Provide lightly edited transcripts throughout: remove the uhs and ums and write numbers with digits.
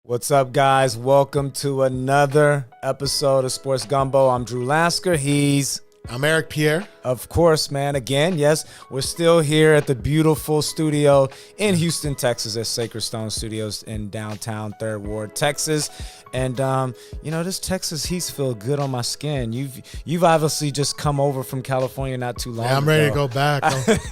What's up, guys? Welcome to another episode of Sports Gumbo. I'm Drew Lasker. I'm Eric Pierre. Of course, man. Again, yes, we're still here at the beautiful studio in Houston, Texas, at Sacred Stone Studios in downtown 3rd Ward, Texas. And, this Texas heat feels good on my skin. You've obviously just come over from California not too long ago. I'm ready to go back.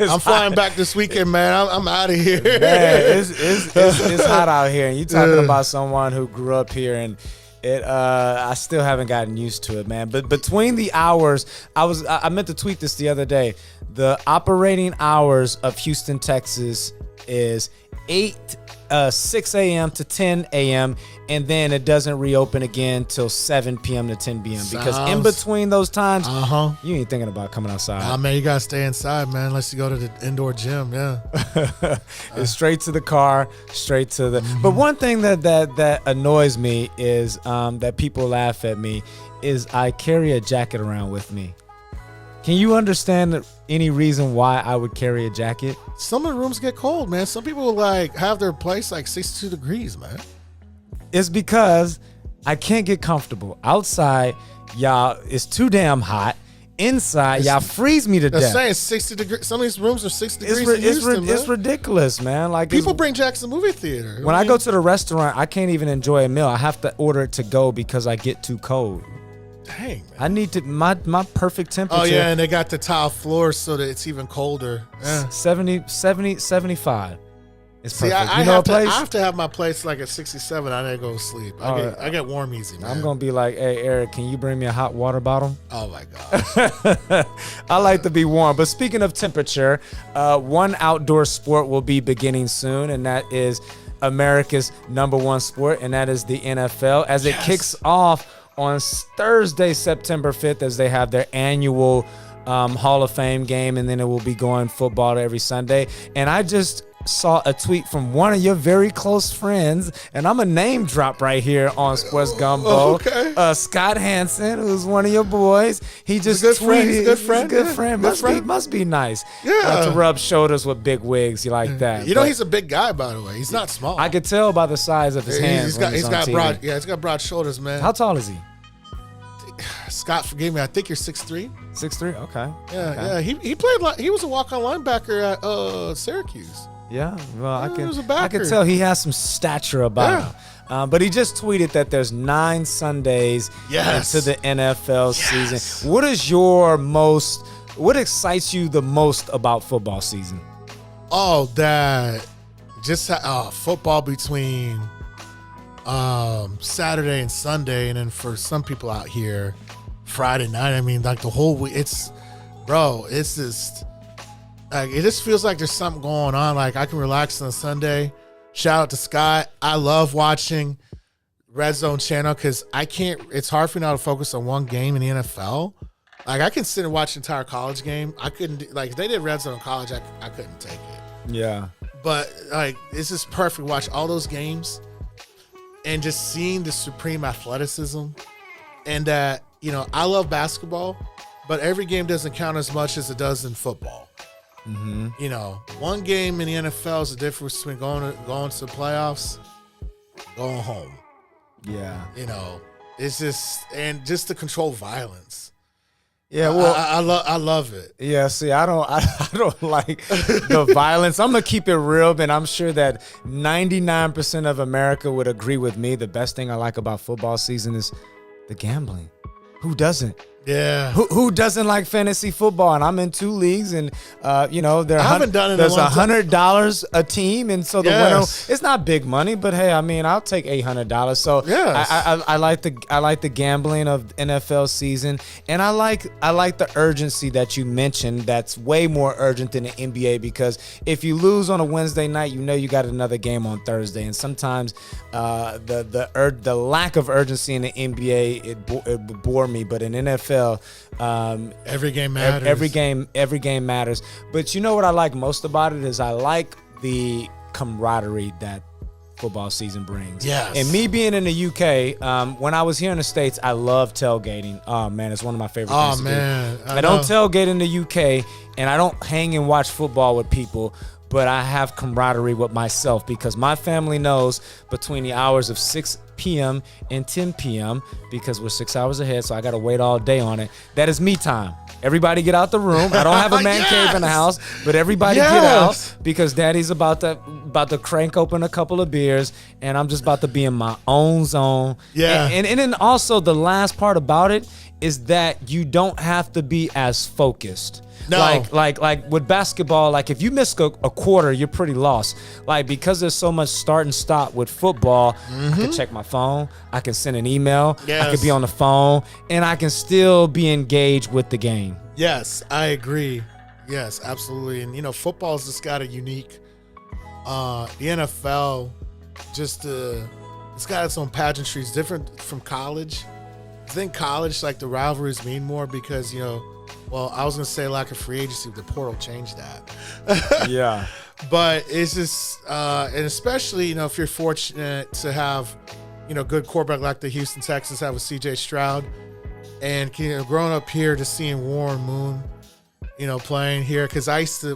I'm flying back this weekend, man. I'm out of here. Man, it's hot out here. And you talking about someone who grew up here, and I still haven't gotten used to it, man. But between the hours, I meant to tweet this the other day. The operating hours of Houston, Texas is 6 a.m. to 10 a.m. and then it doesn't reopen again till 7 p.m. to 10 p.m. because in between those times, you ain't thinking about coming outside. Nah, man, you gotta stay inside, man, unless you go to the indoor gym. Yeah, it's straight to the car, straight to the. But one thing that annoys me is that people laugh at me is I carry a jacket around with me. Can you understand any reason why I would carry a jacket? Some of the rooms get cold, man. Some people have their place 62 degrees, man. It's because I can't get comfortable. Outside, y'all, it's too damn hot. Inside, y'all freeze me to death. They're saying 60 degrees. Some of these rooms are 60 degrees in Houston, it's ridiculous, man. Like people bring Jackson movie theater. When I go to the restaurant, I can't even enjoy a meal. I have to order it to go because I get too cold. Dang, man. I need to my perfect temperature. Oh, yeah, and they got the tile floors so that it's even colder. Yeah. 70, 75. It's See, perfect. I have to have my place like at 67. I need to go to sleep. I get warm easy, man. I'm going to be like, hey, Eric, can you bring me a hot water bottle? Oh, my God. I like to be warm. But speaking of temperature, one outdoor sport will be beginning soon, and that is America's #1 sport, and that is the NFL, as it kicks off on Thursday, September 5th, as they have their annual Hall of Fame game, and then it will be going football every Sunday. And I just saw a tweet from one of your very close friends, and I'm a name drop right here on Sports Gumbo. Oh, okay. Scott Hansen, who's one of your boys. He just tweeted. He's a good friend. He's a good friend. Must be nice. Yeah. To rub shoulders with big wigs. You like that? You know, he's a big guy, by the way. He's not small. I could tell by the size of his hands. He's got broad. Yeah, he's got broad shoulders, man. How tall is he? Scott, forgive me. I think you're 6'3". 6'3". Okay. Yeah. He played. He was a walk-on linebacker at Syracuse. Yeah. Well, he was a backer. I can tell he has some stature about him. But he just tweeted that there's 9 Sundays into the NFL season. What excites you the most about football season? Oh, that just football between Saturday and Sunday, and then for some people out here, Friday night. I mean, like the whole week. It's just like it just feels like there's something going on. Like I can relax on Sunday. Shout out to Scott. I love watching Red Zone channel because I can't. It's hard for me now to focus on one game in the NFL. Like I can sit and watch an entire college game. I couldn't if they did Red Zone in college. I couldn't take it. Yeah. But like this is perfect. Watch all those games. And just seeing the supreme athleticism, and that, I love basketball, but every game doesn't count as much as it does in football. Mm-hmm. One game in the NFL is the difference between going to the playoffs, going home. Yeah. It's just to control violence. Yeah, well, I love it. Yeah, see, I don't like the violence. I'm gonna keep it real, and I'm sure that 99% of America would agree with me. The best thing I like about football season is the gambling. Who doesn't? Yeah. Who doesn't like fantasy football? And I'm in 2 leagues, and I haven't done it. There's $100 a team, and so the winner. It's not big money, but hey, I mean, I'll take $800. So I like the gambling of NFL season, and I like the urgency that you mentioned. That's way more urgent than the NBA, because if you lose on a Wednesday night, you got another game on Thursday, and sometimes the lack of urgency in the NBA it bore me, but in NFL. Every game matters. Every game matters. But you know what I like most about it is I like the camaraderie that football season brings. Yes. And me being in the UK, when I was here in the States, I love tailgating. Oh man, it's one of my favorite things to do. I don't tailgate in the UK, and I don't hang and watch football with people. but I have camaraderie with myself because my family knows between the hours of 6 p.m. and 10 p.m. because we're 6 hours ahead, so I got to wait all day on it. That is me time. Everybody get out the room. I don't have a man cave in the house, but everybody get out because Daddy's about to crank open a couple of beers, and I'm just about to be in my own zone. Yeah. And then also the last part about it is that you don't have to be as focused. No. Like with basketball, like if you miss a quarter, you're pretty lost. Like because there's so much start and stop with football, I can check my phone, I can send an email, I can be on the phone, and I can still be engaged with the game. Yes, I agree. Yes, absolutely. And football's just got a unique. The NFL, it's got its own pageantry. It's different from college. I think college, like the rivalries mean more because well, I was gonna say lack of free agency, but the portal changed that. Yeah. But it's just, and especially if you're fortunate to have, good quarterback like the Houston Texans have with C.J. Stroud, and growing up here, just seeing Warren Moon, playing here, because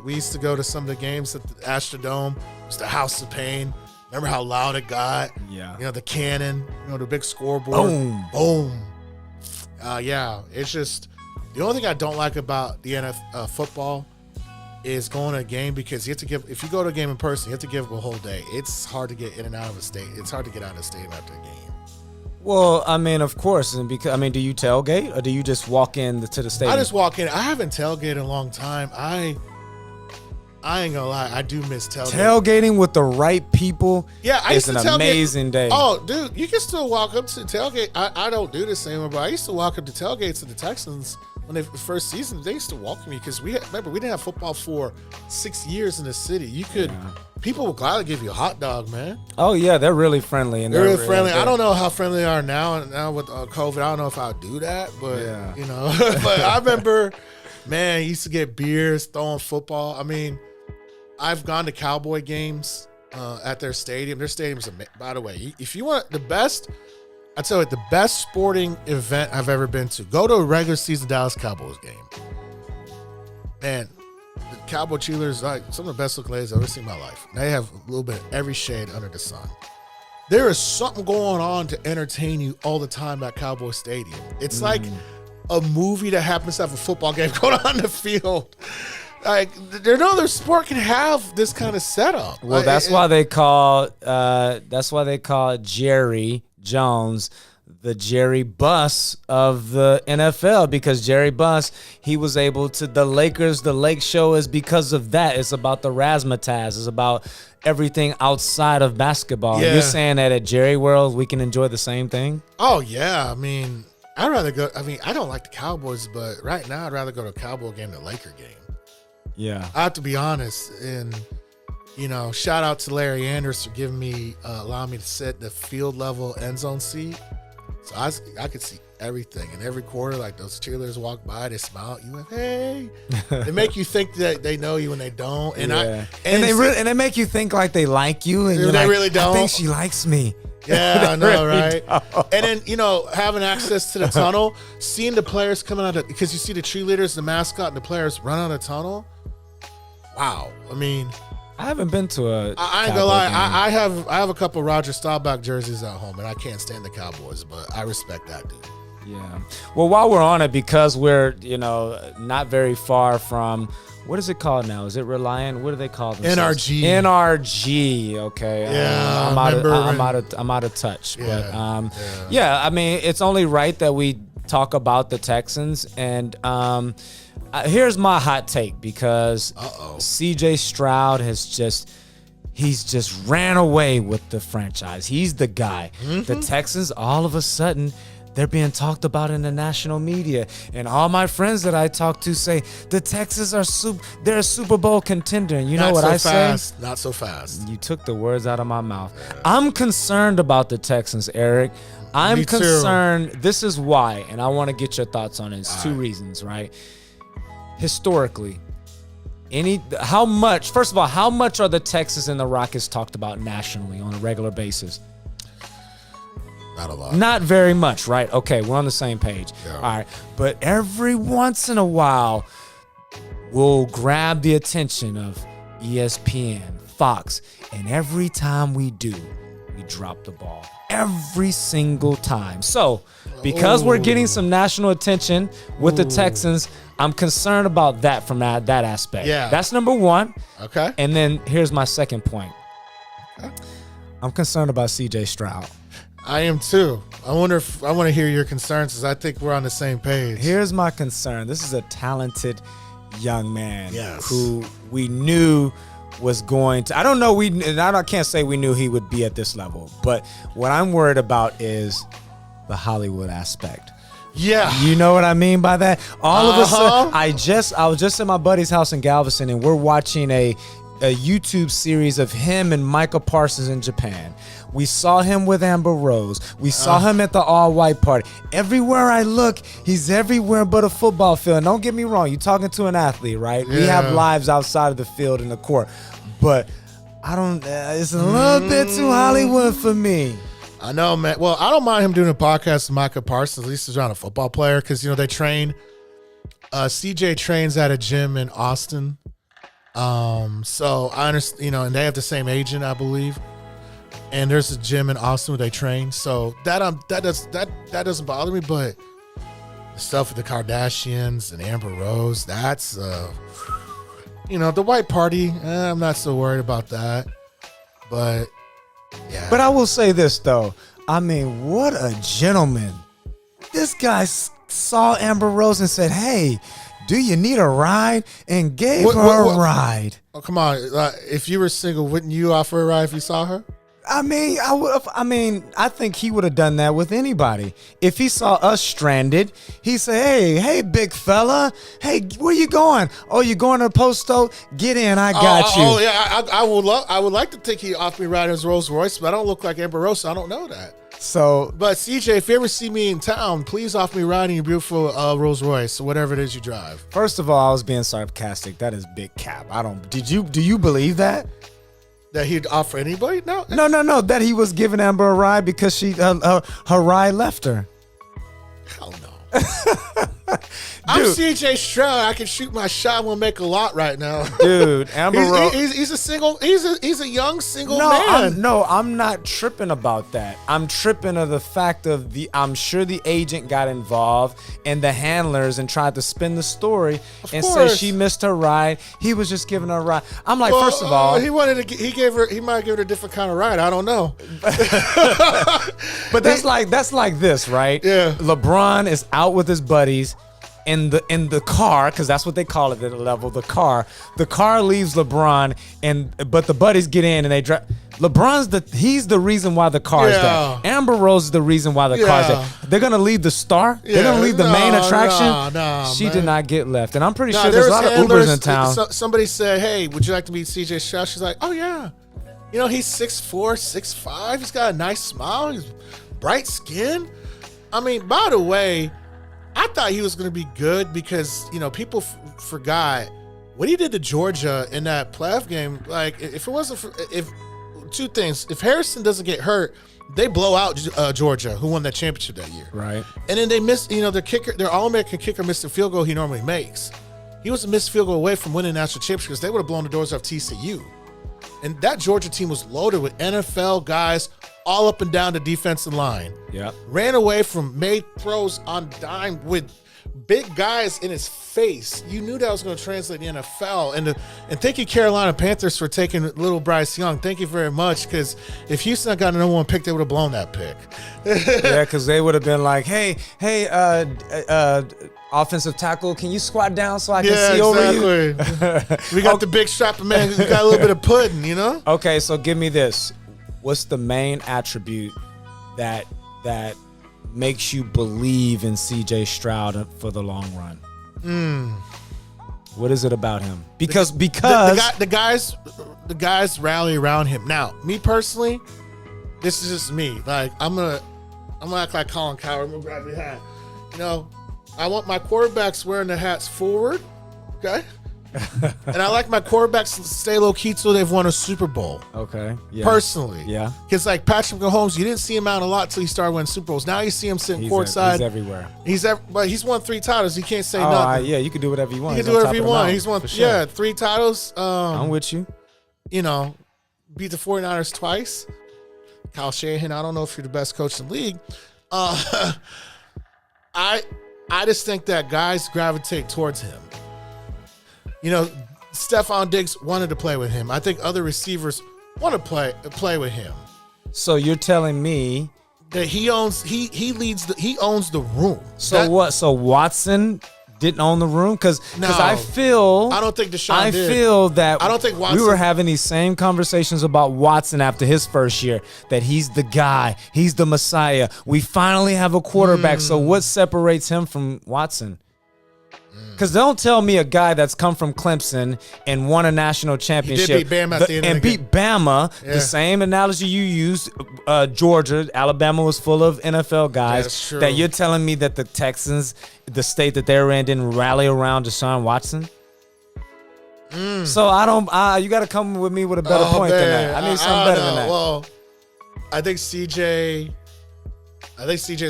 we used to go to some of the games at the Astrodome. It was the House of Pain. Remember how loud it got? Yeah. The cannon, the big scoreboard. Boom. Yeah, it's just. The only thing I don't like about the NFL football is going to a game because if you go to a game in person, you have to give them a whole day. It's hard to get in and out of a state. It's hard to get out of the stadium after a game. Well, I mean, of course, and because do you tailgate or do you just walk in to the stadium? I just walk in. I haven't tailgated in a long time. I ain't gonna lie, I do miss tailgating. Tailgating with the right people. Yeah, I used to tailgate. Amazing day. Oh, dude, you can still walk up to tailgate. I don't do this anymore, but I used to walk up to tailgates of the Texans. When the first season, they used to welcome me because remember we didn't have football for 6 years in the city. People will gladly give you a hot dog, man. Oh yeah, they're really friendly and they're really friendly. I don't know how friendly they are now with COVID. I don't know if I'll do that, but but I remember, man, used to get beers, throwing football. I mean, I've gone to Cowboy games at their stadium. Their stadium's amazing. By the way, if you want the best. I tell you, the best sporting event I've ever been to. Go to a regular season Dallas Cowboys game. Man, the Cowboy cheerleaders like some of the best looking ladies I've ever seen in my life. They have a little bit of every shade under the sun. There is something going on to entertain you all the time at Cowboy Stadium. It's like a movie that happens to have a football game going on in the field. Like there no other sport can have this kind of setup. Well, that's why they call Jerry Jones the Jerry Buss of the NFL, because Jerry Buss, he was able to, the Lakers, the Lake Show is because of that. It's about the razzmatazz. It's about everything outside of basketball. Yeah. You're saying that at Jerry World, we can enjoy the same thing? Oh, yeah. I mean, I'd rather go, I don't like the Cowboys, but right now I'd rather go to a Cowboy game than a Laker game. Yeah. I have to be honest, and shout out to Larry Anders for giving me, allowing me to sit the field level end zone seat. So I could see everything. And every quarter, like those cheerleaders walk by, they smile at you and hey. They make you think that they know you when they don't. And they make you think like they like you, and they really don't. I think she likes me. Yeah, I know, really right? Don't. And then, having access to the tunnel, seeing the players coming out of, because you see the cheerleaders, the mascot, and the players run out of the tunnel. Wow. I mean, I haven't been to a. I ain't gonna lie. I have a couple Roger Staubach jerseys at home, and I can't stand the Cowboys, but I respect that dude. Yeah. Well, while we're on it, because we're not very far from, what is it called now? Is it Reliant? What do they call themselves? NRG. NRG. Okay. Yeah. I'm out of touch. Yeah, but I mean, it's only right that we talk about the Texans, and here's my hot take, because C.J. Stroud he's just ran away with the franchise. He's the guy. Mm-hmm. The Texans, all of a sudden, they're being talked about in the national media. And all my friends that I talk to say the Texans they're a Super Bowl contender. And you know what I say? Not so fast. You took the words out of my mouth. Yeah. I'm concerned about the Texans, Eric. I'm concerned. This is why, and I want to get your thoughts on it. It's two reasons, right? Historically, how much are the Texans and the Rockets talked about nationally on a regular basis? Not a lot. Not very much, right? Okay, we're on the same page. Yeah. All right. But every once in a while, we'll grab the attention of ESPN, Fox, and every time we do, we drop the ball. Every single time. So, because we're getting some national attention with the Texans, I'm concerned about that from that aspect. Yeah. That's number one. Okay. And then here's my second point. I'm concerned about CJ Stroud. I am too. I want to hear your concerns because I think we're on the same page. Here's my concern. This is a talented young man Yes. who we knew was going to. I don't know. I can't say we knew he would be at this level. But what I'm worried about is the Hollywood aspect. Yeah. You know what I mean by that? All of a sudden, Uh-huh. I was just at my buddy's house in Galveston, and we're watching a YouTube series of him and Micah Parsons in Japan. We saw him with Amber Rose. We saw him at the all-white party. Everywhere I look, he's everywhere but a football field. And don't get me wrong, you're talking to an athlete, right? We have lives outside of the field and the court. But I don't. It's a little bit too Hollywood for me. I know, man. Well, I don't mind him doing a podcast with Micah Parsons. At least he's not a football player because, they train. CJ trains at a gym in Austin. So I understand, and they have the same agent, I believe. And there's a gym in Austin where they train. So that doesn't bother me. But the stuff with the Kardashians and Amber Rose, that's the white party. I'm not so worried about that. But yeah. But I will say this, though. I mean, what a gentleman. This guy saw Amber Rose and said, hey, do you need a ride? And gave her a ride. Oh, come on. If you were single, wouldn't you offer a ride if you saw her? I mean, I think he would have done that with anybody. If he saw us stranded, he'd say, hey, big fella. Hey, where you going? Oh, you going to Posto? Get in. I got you. Oh, yeah. I would like to think he offered me a ride in his Rolls Royce, but I don't look like Amber Rose, so I don't know that. So, but CJ, if you ever see me in town, please offer me a ride in your beautiful Rolls Royce or whatever it is you drive. First of all, I was being sarcastic. That is big cap. Do you believe that? That he'd offer anybody? No. No. That he was giving Amber a ride because her ride left her. Hell no. I'm CJ Stroud. I can shoot my shot and we'll make a lot right now. Dude, Amber Rose. He's a young single man. I'm not tripping about that. I'm tripping of the fact of I'm sure the agent got involved and the handlers and tried to spin the story and say she missed her ride. He was just giving her a ride. I'm like, first of all, he might have given her a different kind of ride. I don't know. But that's like this, right? Yeah. LeBron is out with his buddies in the car, because that's what they call it at the level. The car leaves LeBron, but the buddies get in and they drive. He's the reason why the car's there. Amber Rose is the reason why the car's there. They're gonna leave the star. They're gonna leave the main attraction. She did not get left, and I'm pretty sure there's a lot of Ubers in town. Somebody said, "Hey, would you like to meet CJ Stroud?" She's like, "Oh yeah." He's 6'4", 6'5". He's got a nice smile. He's bright skin. I mean, by the way, I thought he was going to be good because, people forgot what he did to Georgia in that playoff game. Like, if it wasn't for, two things. If Harrison doesn't get hurt, they blow out Georgia, who won that championship that year. Right. And then they missed, their kicker, their All-American kicker missed the field goal he normally makes. He was a missed field goal away from winning the national championship because they would have blown the doors off TCU. And that Georgia team was loaded with NFL guys all up and down the defensive line. Yep. Ran away from made throws on dime with big guys in his face. You knew that was going to translate in the NFL. And thank you, Carolina Panthers, for taking little Bryce Young. Thank you very much, because if Houston had gotten the number one pick, they would have blown that pick. Yeah, because they would have been like, hey, offensive tackle, can you squat down so I can see over you? We got the big strapper man. We got a little bit of pudding, Okay, so give me this. What's the main attribute that makes you believe in CJ Stroud for the long run? What is it about him? Because the guys rally around him. Now, me personally, this is just me. Like, I'm gonna act like Colin Cowherd. I'm gonna grab your hat. I want my quarterbacks wearing the hats forward. Okay. And I like my quarterbacks to stay low key till they've won a Super Bowl. Okay. Yeah. Personally. Yeah. Because like Patrick Mahomes, you didn't see him out a lot till he started winning Super Bowls. Now you see him sitting courtside. He's everywhere. But he's won 3 titles. He can't say nothing. Yeah, you can do whatever you want. You can do whatever you want. He's won, sure. 3 titles. I'm with you. You know, beat the 49ers twice. Kyle Shanahan, I don't know if you're the best coach in the league. I just think that guys gravitate towards him. You know, Stephon Diggs wanted to play with him. I think other receivers want to play with him. So you're telling me that he owns the room. So Watson didn't own the room? Because I don't think Deshaun did. feel that I don't think Watson. We were having these same conversations about Watson after his first year, that he's the guy, he's the Messiah. We finally have a quarterback. So what separates him from Watson? Because don't tell me a guy that's come from Clemson and won a national championship. He did beat Bama at the end and beat Bama. Yeah. The same analogy you used, Georgia, Alabama was full of NFL guys. That's true. That you're telling me that the Texans, the state that they're in, didn't rally around Deshaun Watson? So I don't. You got to come with me with a better point than that. I need something better than that. Well, I think CJ's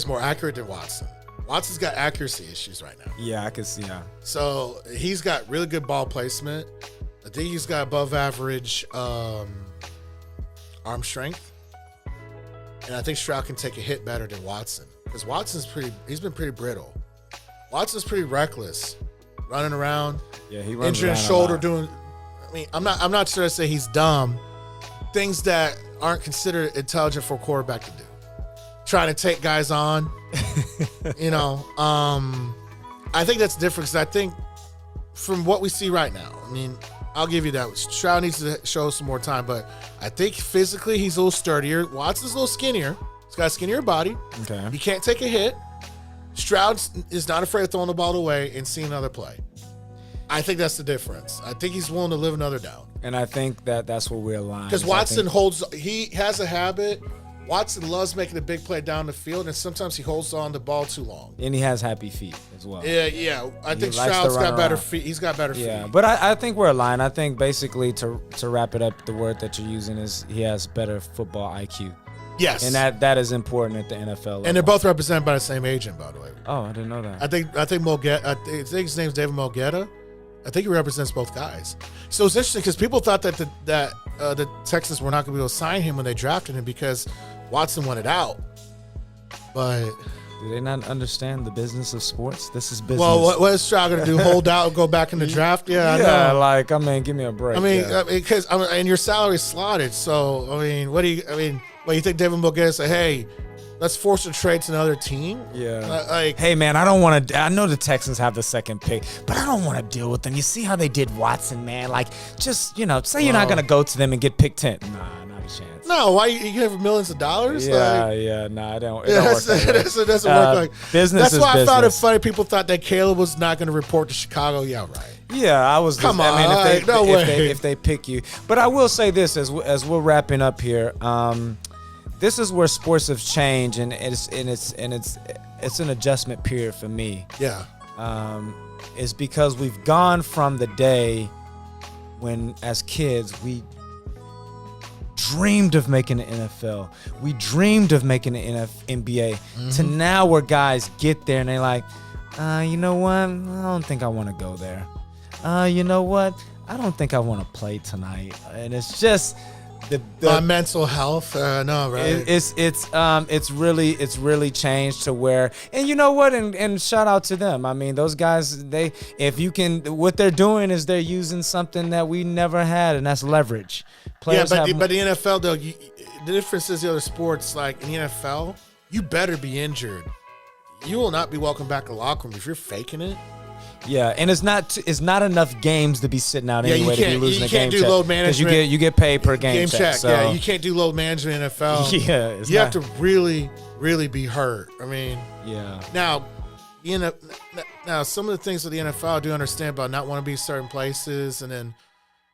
more accurate than Watson. Watson's got accuracy issues right now. Yeah, I can see. Yeah. So he's got really good ball placement. I think he's got above average arm strength, and I think Stroud can take a hit better than Watson because he's been pretty brittle. Watson's pretty reckless, running around. Yeah, he runs injuring around shoulder, doing. I mean, I'm not sure to say he's dumb. Things that aren't considered intelligent for a quarterback to do. Trying to take guys on, you know. I think that's different because I think from what we see right now, I mean, I'll give you that. Stroud needs to show some more time, but I think physically he's a little sturdier. Watson's a little skinnier. He's got a skinnier body. Okay. He can't take a hit. Stroud is not afraid of throwing the ball away and seeing another play. I think that's the difference. I think he's willing to live another down. And I think that's where we're aligned. Because Watson he has a habit. Watson loves making a big play down the field, and sometimes he holds on the ball too long. And he has happy feet as well. Yeah. I think Stroud's got better feet. He's got better feet. Yeah, but I think we're aligned. I think basically to wrap it up, the word that you're using is he has better football IQ. Yes. And that is important at the NFL level. And they're both represented by the same agent, by the way. Oh, I didn't know that. I think I think his name's David Mulgeta. I think he represents both guys. So it's interesting because people thought that the Texans were not going to be able to sign him when they drafted him because Watson wanted out. But do they not understand the business of sports? This is business. Well, what is Stroud going to do? Hold out and go back in the draft? Yeah, I know. Give me a break. Because and your salary's slotted. So what do you think David Mulgeta say? Hey, let's force a trade to another team. Yeah. Hey man, I don't want to. I know the Texans have the second pick, but I don't want to deal with them. You see how they did Watson, man? Like, just say you're not gonna go to them and get pick 10. Nah, not a chance. No, why you give millions of dollars? Nah, it don't work that way. It doesn't work like business. That's why I found it funny. People thought that Caleb was not going to report to Chicago. Yeah, right. Yeah, I was. Come on, if they pick you, but I will say this as we're wrapping up here. This is where sports have changed, and it's an adjustment period for me. Yeah. It's because we've gone from the day when, as kids, we dreamed of making the NFL, we dreamed of making the NBA, to now where guys get there and they're like, you know what? I don't think I want to go there. You know what? I don't think I want to play tonight, and it's just. The mental health, no, right? It's really changed to where, and you know what, and shout out to them. I mean, those guys, what they're doing is they're using something that we never had, and that's leverage. Players but the NFL though, the difference is the other sports. Like in the NFL, you better be injured. You will not be welcome back to the locker room if you're faking it. Yeah, and it's not enough games to be sitting out anyway to be losing a game check. You can't do load management. Because you get paid per game check. So. Yeah, you can't do load management in NFL. Yeah, you have to really, really be hurt. I mean, yeah. Now some of the things that the NFL I do understand about not wanting to be certain places, and then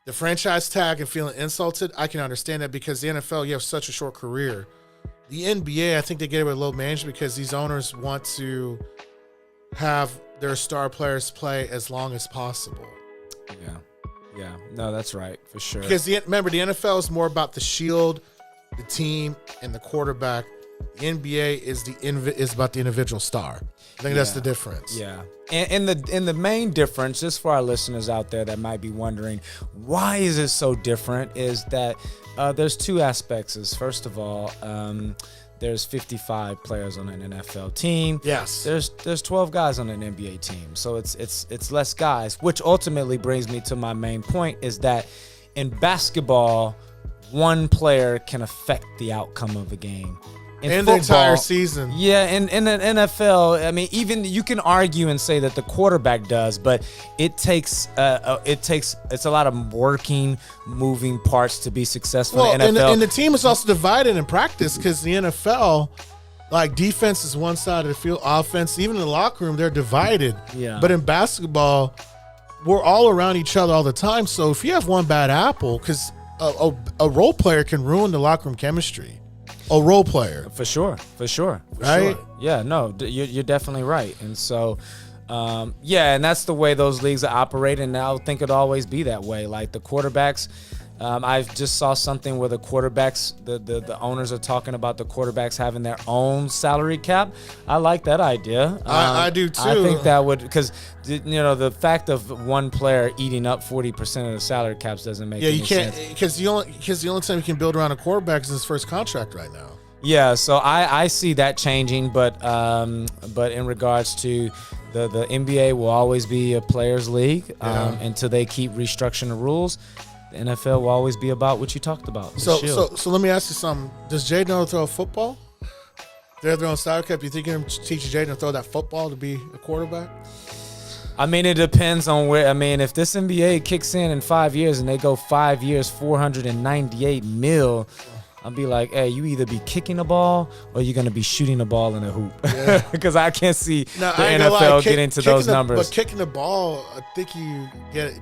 the franchise tag and feeling insulted. I can understand that because the NFL, you have such a short career. The NBA, I think they get it with load management because these owners want to have their star players play as long as possible. Yeah. No, that's right for sure. Because remember, the NFL is more about the shield, the team, and the quarterback. The NBA is about the individual star. I think that's the difference. Yeah. And the main difference, just for our listeners out there that might be wondering, why is it so different, is that there's two aspects. First of all, there's 55 players on an NFL team. Yes. There's 12 guys on an NBA team. So it's less guys, which ultimately brings me to my main point, is that in basketball, one player can affect the outcome of a game. In the entire season. Yeah, in the NFL, I mean, even you can argue and say that the quarterback does, but it's a lot of working, moving parts to be successful in the NFL. And the team is also divided in practice, because the NFL, like, defense is one side of the field, offense, even in the locker room, they're divided. Yeah. But in basketball, we're all around each other all the time. So if you have one bad apple, because a role player can ruin the locker room chemistry. A role player. For sure. Right? Yeah, no, you're definitely right. And so, and that's the way those leagues are operating. And I think it'll always be that way. Like the quarterbacks, I just saw something where the quarterbacks, the owners are talking about the quarterbacks having their own salary cap. I like that idea. I do too. I think that would, because the fact of one player eating up 40% of the salary caps doesn't make any sense. Because the only time you can build around a quarterback is his first contract right now. Yeah, so I see that changing, but in regards to the NBA will always be a players' league until they keep restructuring the rules. The NFL will always be about what you talked about. So let me ask you something. Does Jaden know how to throw a football? They're throwing salary cap. Do you think you're going to teach Jaden to throw that football to be a quarterback? I mean, it depends on where. I mean, if this NBA kicks in 5 years and they go 5 years, $498 million, I'll be like, hey, you either be kicking the ball or you're going to be shooting the ball in a hoop. Because I can't see the NFL get into those numbers. But kicking the ball, I think you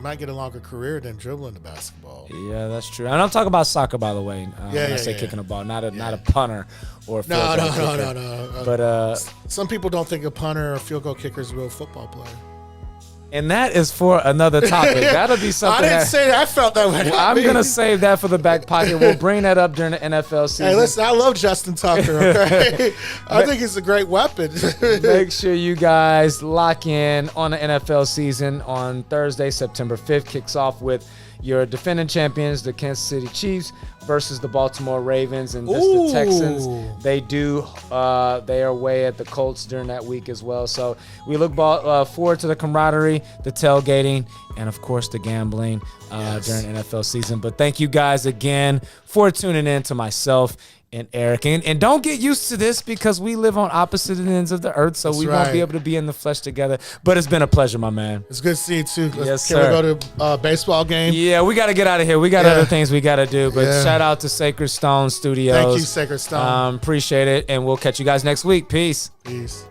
might get a longer career than dribbling the basketball. Yeah, that's true. And I'm talking about soccer, by the way. When I say kicking the ball, not a punter or a field goal kicker. No. But some people don't think a punter or field goal kicker is a real football player. And that is for another topic. That'll be something. I didn't say that. I felt that way. I'm going to save that for the back pocket. We'll bring that up during the NFL season. Hey, listen, I love Justin Tucker, okay? I think he's a great weapon. Make sure you guys lock in on the NFL season on Thursday, September 5th. Kicks off with your defending champions, the Kansas City Chiefs, versus the Baltimore Ravens, and the Texans. They are away at the Colts during that week as well. So we look forward to the camaraderie, the tailgating, and of course the gambling during NFL season. But thank you guys again for tuning in to myself and Eric. And don't get used to this, because we live on opposite ends of the earth, so we won't be able to be in the flesh together. But it's been a pleasure, my man. It's good to see you, too. Yes, Can we go to a baseball game? Yeah, we got to get out of here. We got other things we got to do. But shout out to Sacred Stone Studios. Thank you, Sacred Stone. Appreciate it. And we'll catch you guys next week. Peace. Peace.